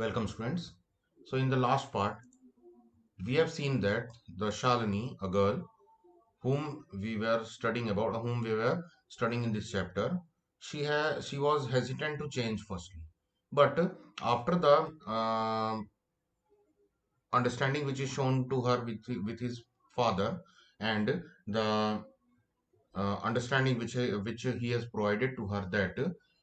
Welcome students. So in the last part, we have seen that the Shalini, a girl whom we were studying about, whom we were studying in this chapter, she was hesitant to change firstly, but after the understanding which is shown to her with his father and the understanding which he has provided to her that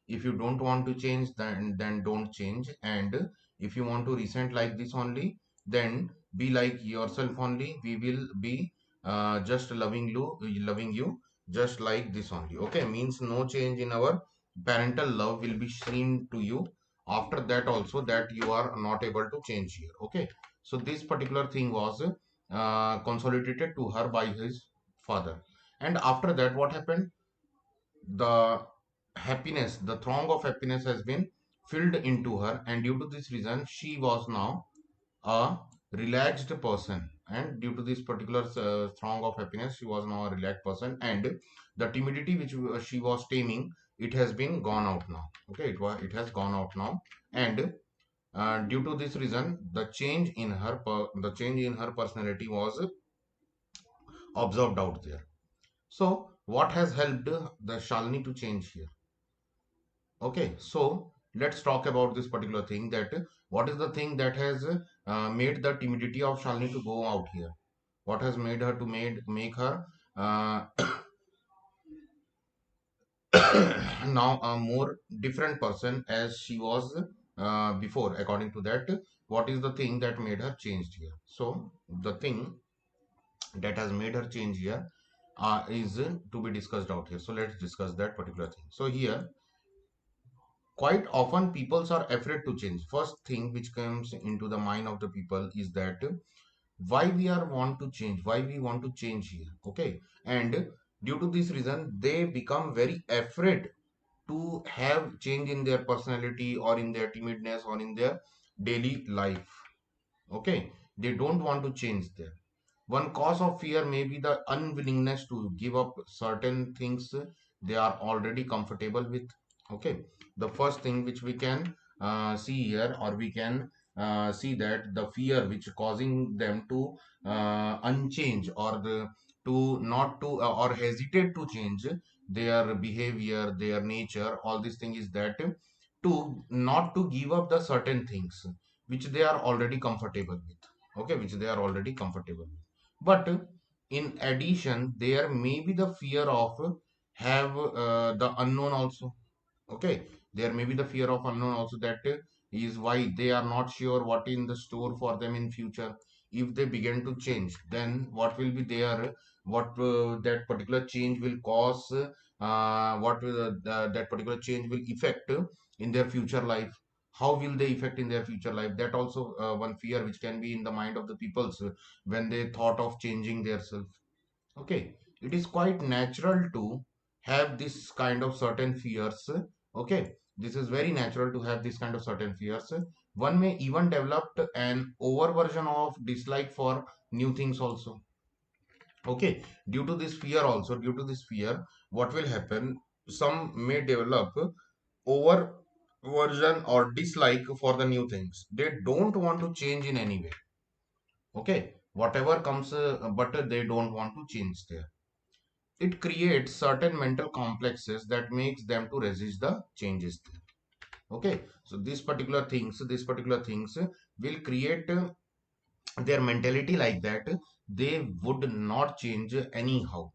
if you don't want to change then don't change, and if you want to resent like this only, then be like yourself only. We will be just loving you just like this only. Okay, means no change in our parental love will be seen to you after that also, that you are not able to change here. Okay, so this particular thing was consolidated to her by his father. And after that, what happened? The happiness, the throng of happiness has been filled into her, and due to this reason, she was now a relaxed person. And due to this particular throng of happiness, she was now a relaxed person, and the timidity which she was taming, it has been gone out now. Okay, it has gone out now, and due to this reason, the change in her personality was observed out there. So, what has helped the Shalini to change here? Okay, so let's talk about this particular thing, that what is the thing that has made the timidity of Shalini to go out here? What has made her to make her uh, now a more different person as she was before? According to that, what is the thing that made her changed here? So the thing that has made her change here is to be discussed out here. So let's discuss that particular thing. So here, quite often people are afraid to change. First thing which comes into the mind of the people is that why we are want to change, why we want to change here. Okay, and due to this reason they become very afraid to have change in their personality or in their timidness or in their daily life. Okay, they don't want to change there. One cause of fear may be the unwillingness to give up certain things they are already comfortable with. Okay, the first thing which we can see here, or we can see that the fear which causing them to unchange, or to not to or hesitate to change their behavior, their nature, all these things, is that to not to give up the certain things which they are already comfortable with. Okay, which they are already comfortable with. But in addition, there may be the fear of have the unknown also. Okay, there may be the fear of unknown also, that is why they are not sure what in the store for them in future. If they begin to change, then what will be there? What that particular change will cause? What will that particular change will affect in their future life? How will they affect in their future life? That also one fear which can be in the mind of the peoples when they thought of changing their self. Okay, it is quite natural to have this kind of certain fears. Okay, this is very natural to have this kind of certain fears. One may even develop an over version of dislike for new things also. Okay, due to this fear also, due to this fear, what will happen? Some may develop over version or dislike for the new things. They don't want to change in any way. Okay, whatever comes, but they don't want to change there. It creates certain mental complexes that makes them to resist the changes there. Okay, so these particular things will create their mentality like that. They would not change anyhow.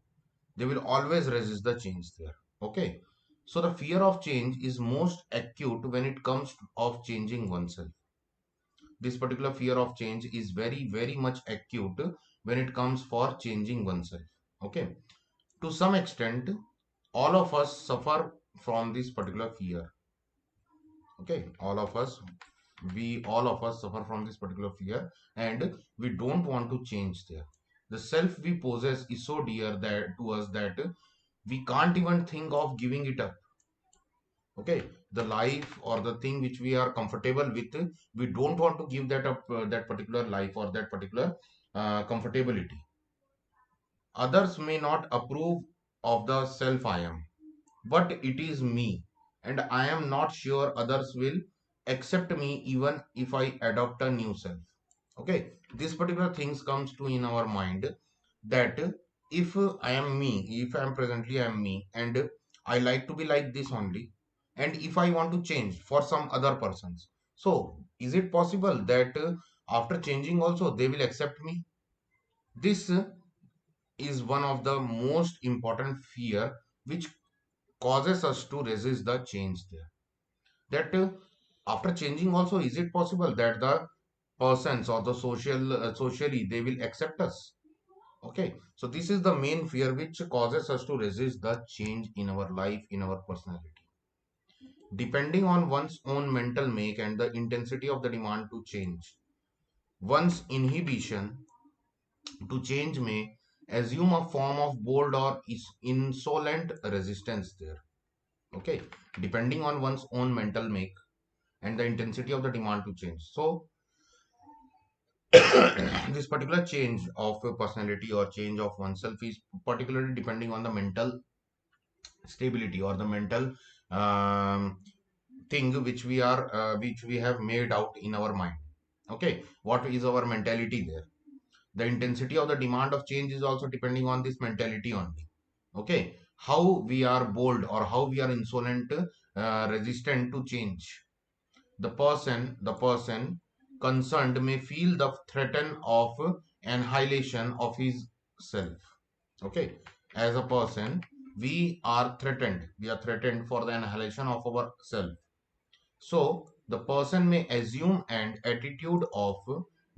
They will always resist the change there. Okay, so the fear of change is most acute when it comes of changing oneself. This particular fear of change is very very much acute when it comes for changing oneself. Okay, to some extent all of us suffer from this particular fear. Okay, all of us suffer from this particular fear, and we don't want to change there. The self we possess is so dear that to us that we can't even think of giving it up. Okay, the life or the thing which we are comfortable with, we don't want to give that up, that particular life or that particular comfortability. Others may not approve of the self I am, but it is me, and I am not sure others will. accept me even if I adopt a new self. Okay, this particular things comes to in our mind that if I am me, if I am presently I am me, and I like to be like this only, and if I want to change for some other persons, so is it possible that after changing also they will accept me? This is one of the most important fear which causes us to resist the change there. That after changing also, is it possible that the persons or the socially they will accept us? Okay, so this is the main fear which causes us to resist the change in our life, in our personality. Depending on one's own mental make and the intensity of the demand to change, one's inhibition to change may assume a form of bold or insolent resistance there. Okay, depending on one's own mental make and the intensity of the demand to change. So this particular change of a personality or change of oneself is particularly depending on the mental stability or the mental um, thing which we have made out in our mind. Okay, what is our mentality there? The intensity of the demand of change is also depending on this mentality only. Okay, how we are bold or how we are insolent, resistant to change. The person concerned may feel the threat of annihilation of his self. Okay, as a person, we are threatened for the annihilation of our self. So the person may assume an attitude of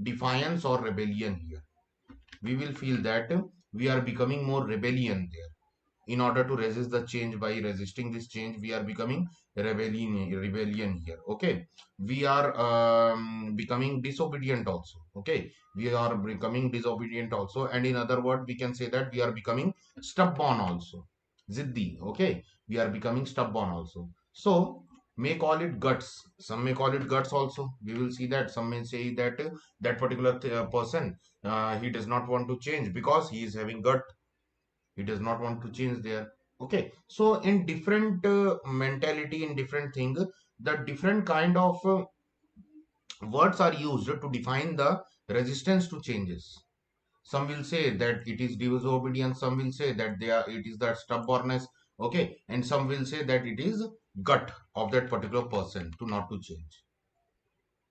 defiance or rebellion here. We will feel that we are becoming more rebellion there. In order to resist the change, by resisting this change, we are becoming rebellion here. Okay, we are becoming disobedient also. Okay, we are becoming disobedient also, and in other words we can say that we are becoming stubborn also, ziddi. Okay, we are becoming stubborn also. So may call it guts, some may call it guts also. We will see that some may say that that particular person, he does not want to change because he is having gut, he does not want to change there. Okay, so in different mentality, in different thing, the different kind of words are used to define the resistance to changes. Some will say that it is disobedience, some will say that they are, it is that stubbornness. Okay, and some will say that it is gut of that particular person to not to change.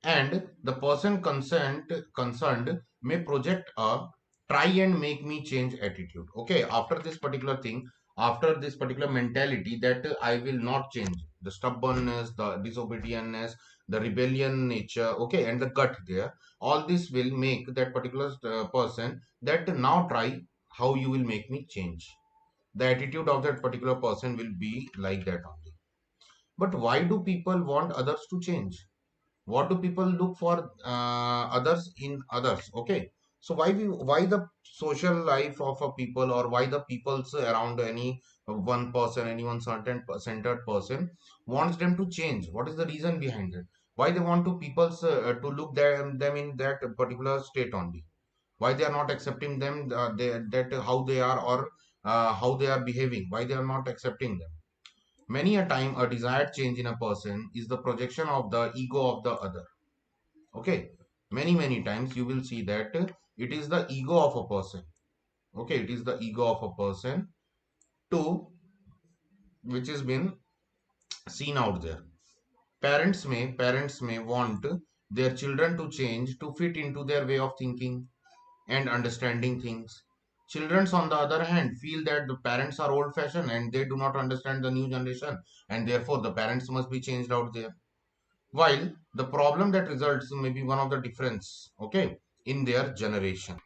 And the person concerned may project a try and make me change attitude. Okay, after this particular thing, after this particular mentality that I will not change, the stubbornness, the disobedience, the rebellion nature, okay, and the gut there, all this will make that particular person that now try how you will make me change. The attitude of that particular person will be like that only. But why do people want others to change? What do people look for others in others? Okay, so why the social life of a people, or why the people's around any one person, any one certain centered person wants them to change? What is the reason behind it? Why they want to people's to look them in that particular state only? Why they are not accepting them, that how they are, or how they are behaving, why they are not accepting them? Many a time a desired change in a person is the projection of the ego of the other. Okay, many times you will see that it is the ego of a person. Okay, it is the ego of a person to which has been seen out there. Parents may want their children to change to fit into their way of thinking and understanding things. Children, on the other hand, feel that the parents are old fashioned and they do not understand the new generation, and therefore the parents must be changed out there. While the problem that results may be one of the difference, okay, in their generation,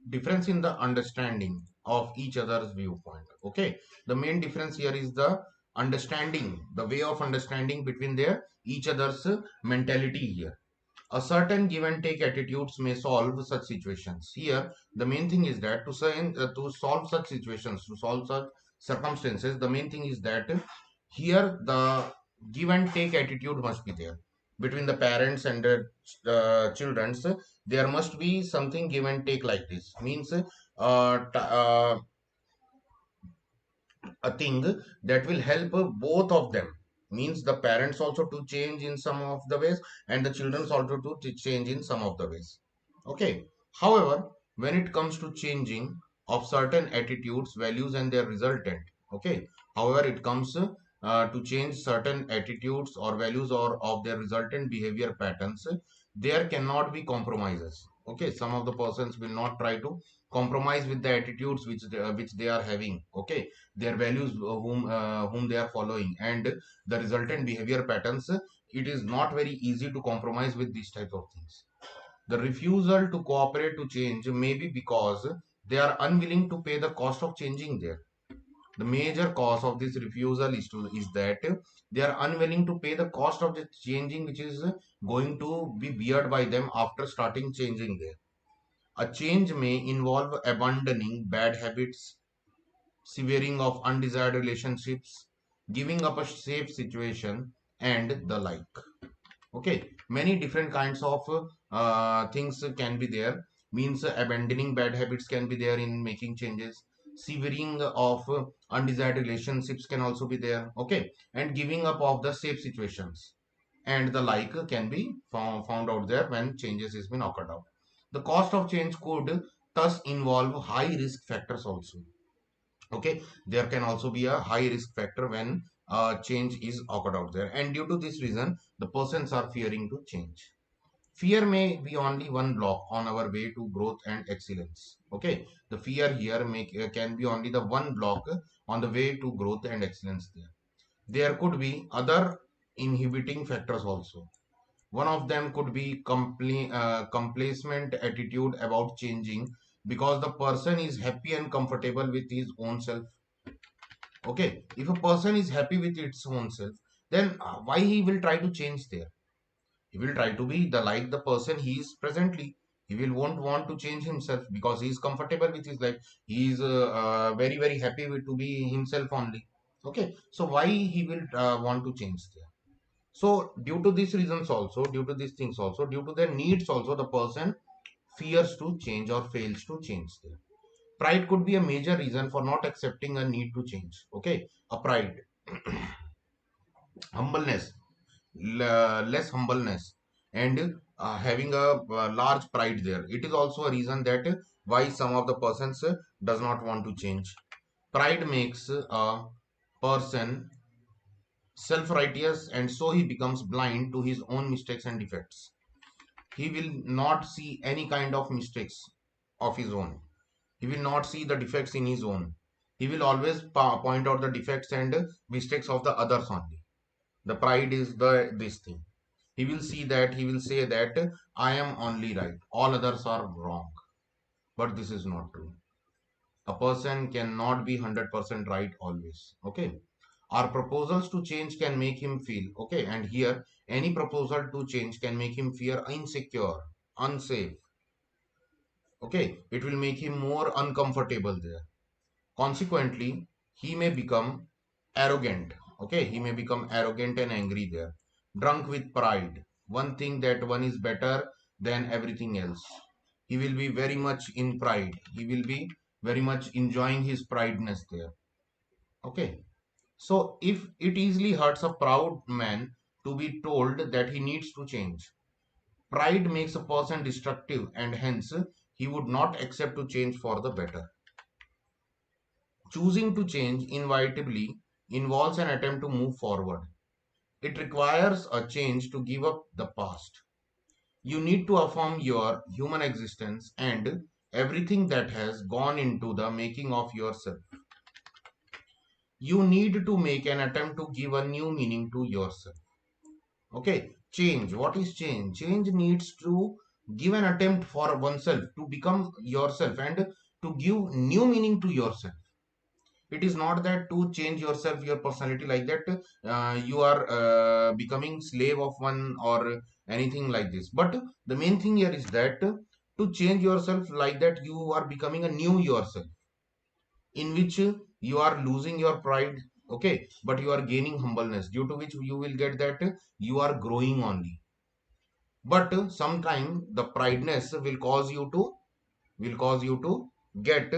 difference in the understanding of each other's viewpoint. Okay, the main difference here is the understanding, the way of understanding between their each other's mentality here. A certain give and take attitudes may solve such situations. Here, the main thing is that to solve such situations, to solve such circumstances, the main thing is that here the give and take attitude must be there between the parents and the children's. There must be something give and take like this. Means a thing that will help both of them. means the parents also to change in some of the ways, and the children also to change in some of the ways. Okay. However, when it comes to changing of certain attitudes, values, and their resultant, okay, however it comes to change certain attitudes or values or of their resultant behavior patterns, there cannot be compromises. Okay, some of the persons will not try to compromise with the attitudes which they are having. Okay, their values, whom they are following, and the resultant behavior patterns, it is not very easy to compromise with these types of things. The refusal to cooperate to change may be because they are unwilling to pay the cost of changing there. The major cause of this refusal is that they are unwilling to pay the cost of the changing, which is going to be beared by them after starting changing there. A change may involve abandoning bad habits, severing of undesired relationships, giving up a safe situation, and the like. Okay, many different kinds of things can be there. Means abandoning bad habits can be there in making changes. Severing of undesired relationships can also be there. Okay, and giving up of the safe situations and the like can be found out there when changes has been occurred out. The cost of change could thus involve high risk factors also. Okay, there can also be a high risk factor when change is occurred out there, and due to this reason the persons are fearing to change. Fear may be only one block on our way to growth and excellence. Okay, the fear here can be only the one block on the way to growth and excellence. There could be other inhibiting factors also. One of them could be complacent attitude about changing, because the person is happy and comfortable with his own self. Okay, if a person is happy with its own self, then why he will try to change there? He will try to be the like the person he is presently. He will won't want to change himself because he is comfortable with his life. He is very happy with to be himself only. Okay, so why he will want to change there? So due to these reasons also, due to these things also, due to their needs also, the person fears to change or fails to change there. Pride could be a major reason for not accepting a need to change. Okay, a pride, humbleness, less humbleness, and having a large pride there. It is also a reason that why some of the persons does not want to change. Pride makes a person self-righteous, and so he becomes blind to his own mistakes and defects. He will not see any kind of mistakes of his own. He will not see the defects in his own. He will always point out the defects and mistakes of the others only. The pride is the this thing. He will say that I am only right, all others are wrong. But this is not true. A person cannot be 100% right always. Okay, our proposals to change can make him feel okay, and here any proposal to change can make him feel insecure, unsafe. Okay, it will make him more uncomfortable there. Consequently, he may become arrogant. Okay, he may become arrogant and angry there. Drunk with pride. One thing that one is better than everything else. He will be very much in pride. He will be very much enjoying his prideness there. Okay. So if it easily hurts a proud man to be told that he needs to change, pride makes a person destructive, and hence he would not accept to change for the better. Choosing to change inevitably involves an attempt to move forward. It requires a change to give up the past. You need to affirm your human existence and everything that has gone into the making of yourself. You need to make an attempt to give a new meaning to yourself. Okay, change. What is change? Change needs to give an attempt for oneself to become yourself and to give new meaning to yourself. It is not that to change yourself, your personality like that you are becoming slave of one or anything like this. But the main thing here is that to change yourself like that, you are becoming a new yourself in which you are losing your pride. Okay, but you are gaining humbleness, due to which you will get that you are growing only. But sometime the prideness will cause you to get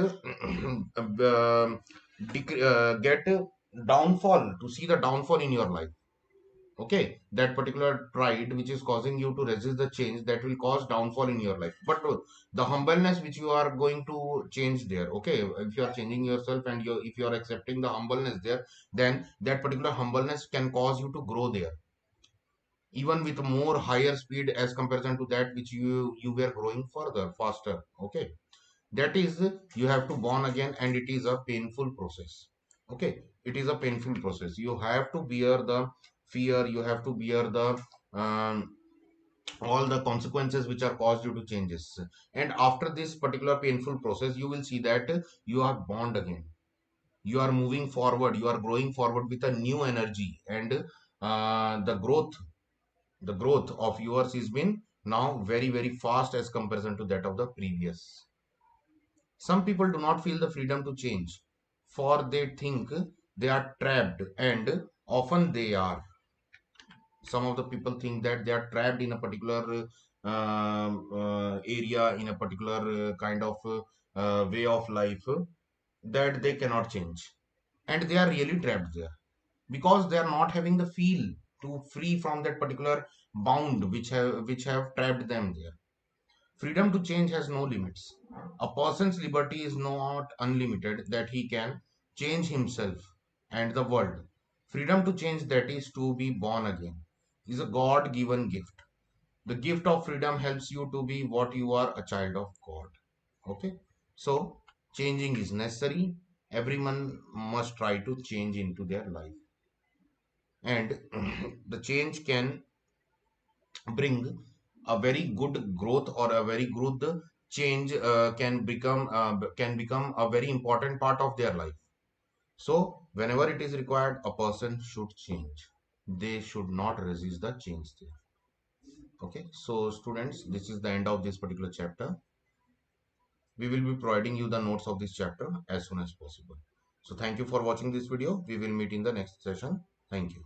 get downfall, to see the downfall in your life. Okay, that particular pride which is causing you to resist the change, that will cause downfall in your life. But the humbleness which you are going to change there, okay, if you are changing yourself and you, if you are accepting the humbleness there, then that particular humbleness can cause you to grow there, even with more higher speed as comparison to that which you were growing further faster. Okay, that is, you have to born again, and it is a painful process. Okay, it is a painful process. You have to bear the fear, you have to bear the um, all the consequences which are caused due to changes. And after this particular painful process, you will see that you are born again, you are moving forward, you are growing forward with a new energy. And the growth of yours is been now very very fast as comparison to that of the previous. Some people do not feel the freedom to change, for they think they are trapped, and often they are. Some of the people think that they are trapped in a particular area, in a particular kind of way of life, that they cannot change, and they are really trapped there because they are not having the feel to free from that particular bound which have trapped them there. Freedom to change has no limits. A person's liberty is not unlimited, that he can change himself and the world. Freedom to change, that is to be born again, is a God given gift. The gift of freedom helps you to be what you are, a child of God. Okay, so changing is necessary. Everyone must try to change into their life, and the change can bring a very good growth, or a very good change can become a very important part of their life. So whenever it is required, a person should change. They should not resist the change there. Okay, so students, this is the end of this particular chapter. We will be providing you the notes of this chapter as soon as possible. So thank you for watching this video. We will meet in the next session. Thank you.